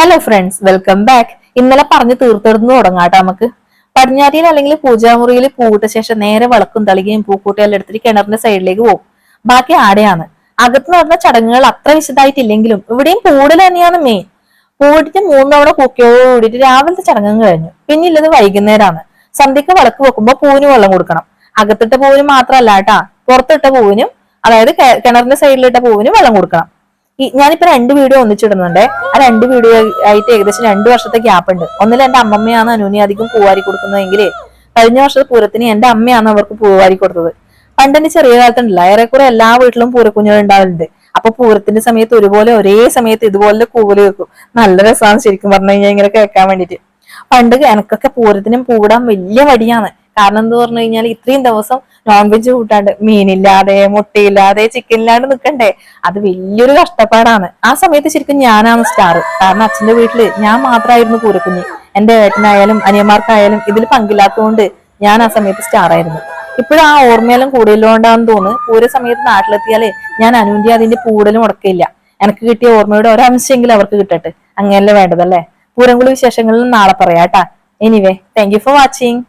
Hello friends, welcome back. ഇന്നലെ പറഞ്ഞു തീർത്തെടുന്ന് തുടങ്ങാട്ടോ. നമുക്ക് പടിഞ്ഞാറ്റിയിൽ അല്ലെങ്കിൽ പൂജാമുറിയിൽ പൂവിട്ട ശേഷം നേരെ വിളക്കും തളികയും പൂക്കൂട്ടിയെല്ലാം എടുത്തിട്ട് കിണറിന്റെ സൈഡിലേക്ക് പോകും. ബാക്കി ആടെയാണ്. അകത്ത് നടന്ന ചടങ്ങുകൾ അത്ര വിശദമായിട്ടില്ലെങ്കിലും ഇവിടെയും പൂടൽ തന്നെയാണ് മെയിൻ. പൂവിട്ടിട്ട് 3 തവണ പൂക്കയോട് കൂടിയിട്ട് രാവിലത്തെ ചടങ്ങും കഴിഞ്ഞു. പിന്നെ ഇല്ലത് വൈകുന്നേരമാണ്. സന്ധ്യക്ക് വിളക്ക് വെക്കുമ്പോൾ പൂവിന് വെള്ളം കൊടുക്കണം. അകത്തിട്ട പൂവിന് മാത്രമല്ല കേട്ടാ, പുറത്തിട്ട പൂവിനും, അതായത് കിണറിന്റെ സൈഡിലിട്ട പൂവിനും വെള്ളം കൊടുക്കണം. ഞാനിപ്പോ 2 വീഡിയോ ഒന്നിച്ചിടുന്നുണ്ട്. ആ 2 വീഡിയോ ആയിട്ട് ഏകദേശം 2 വർഷത്തെ ഗ്യാപ്പ് ഉണ്ട്. ഒന്നിൽ എന്റെ അമ്മമ്മയാണ് അനുവിനെ അധികം പൂവാരി കൊടുക്കുന്നതെങ്കിൽ കഴിഞ്ഞ വർഷത്തെ പൂരത്തിന് എന്റെ അമ്മയാണ് അവർക്ക് പൂവാരി കൊടുത്തത്. പണ്ടെന്റെ ചെറിയ കാലത്തുണ്ടല്ല, ഏറെക്കുറെ എല്ലാ വീട്ടിലും പൂരക്കുഞ്ഞുങ്ങൾ ഉണ്ടാവലുണ്ട്. അപ്പൊ പൂരത്തിന്റെ സമയത്ത് ഒരുപോലെ ഒരേ സമയത്ത് ഇതുപോലെ കൂവല് വെക്കും. നല്ല രസമാണ് ശരിക്കും പറഞ്ഞു കഴിഞ്ഞാൽ ഇങ്ങനെ കേൾക്കാൻ വേണ്ടിട്ട്. പണ്ട് എനക്കൊക്കെ പൂരത്തിനും പൂവിടാൻ വലിയ മടിയാണ്. കാരണം എന്താ പറഞ്ഞു കഴിഞ്ഞാൽ ഇത്രയും ദിവസം നോൺ വെജ് കൂട്ടാണ്ട്, മീനില്ലാതെ മുട്ടയില്ലാതെ ചിക്കൻ ഇല്ലാണ്ട് നിൽക്കണ്ടേ. അത് വലിയൊരു കഷ്ടപ്പാടാണ്. ആ സമയത്ത് ശരിക്കും ഞാനാണ് സ്റ്റാർ. കാരണം അച്ഛന്റെ വീട്ടില് ഞാൻ മാത്രമായിരുന്നു പൂരക്കുഞ്ഞ്. എന്റെ ഏട്ടനായാലും അനിയന്മാർക്കായാലും ഇതിൽ പങ്കില്ലാത്തതുകൊണ്ട് ഞാൻ ആ സമയത്ത് സ്റ്റാർ ആയിരുന്നു. ഇപ്പോഴും ആ ഓർമ്മയെല്ലാം കൂടുതലുകൊണ്ടാന്ന് തോന്നുന്നു പൂര സമയത്ത് നാട്ടിലെത്തിയാല് ഞാൻ അനുവിന്റെ അതിന്റെ പൂടലും മുടക്കില്ല. എനിക്ക് കിട്ടിയ ഓർമ്മയുടെ ഒരംശമെങ്കിലും അവർക്ക് കിട്ടട്ടെ. അങ്ങനെയല്ലേ വേണ്ടതല്ലേ. പൂരംകുളി വിശേഷങ്ങളിൽ നാളെ പറയാട്ടാ. Anyway, thank you for watching.